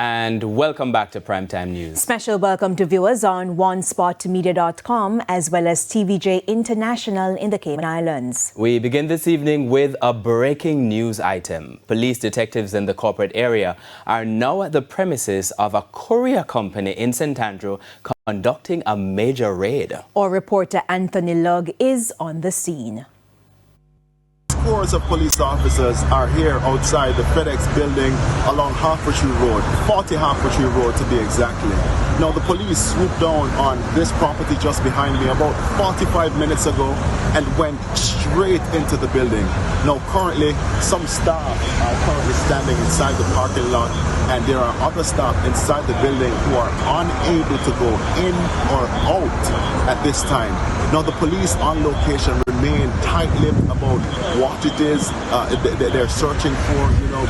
And welcome back to Primetime News. Special welcome to viewers on onespotmedia.com as well as TVJ International in the Cayman Islands. We begin this evening with a breaking news item. Police detectives in the corporate area are now at the premises of a courier company in St. Andrew conducting a major raid. Our reporter Anthony Lugg is on the scene. Scores of police officers are here outside the FedEx building along Hertfordshire Road, 40 Hertfordshire Road to be exactly. Now the police swooped down on this property just behind me about 45 minutes ago and went straight into the building. Now currently some staff are currently standing inside the parking lot, and there are other staff inside the building who are unable to go in or out at this time. Now the police on location remain tight-lipped about what it is they're searching for,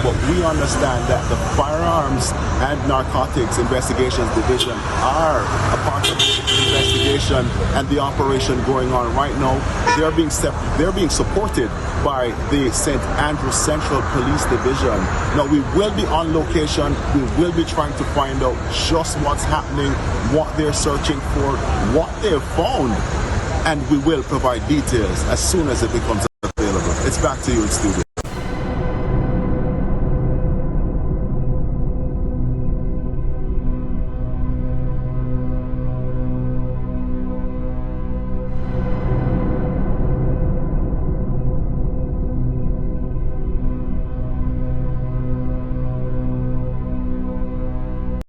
but we understand that the Firearms and Narcotics Investigations Division are a part of the investigation and the operation going on right now. They're being supported by the St. Andrews Central Police Division. Now we will be on location, we will be trying to find out just what's happening, what they're searching for, what they've found, and we will provide details as soon as it becomes available. It's back to you in studio.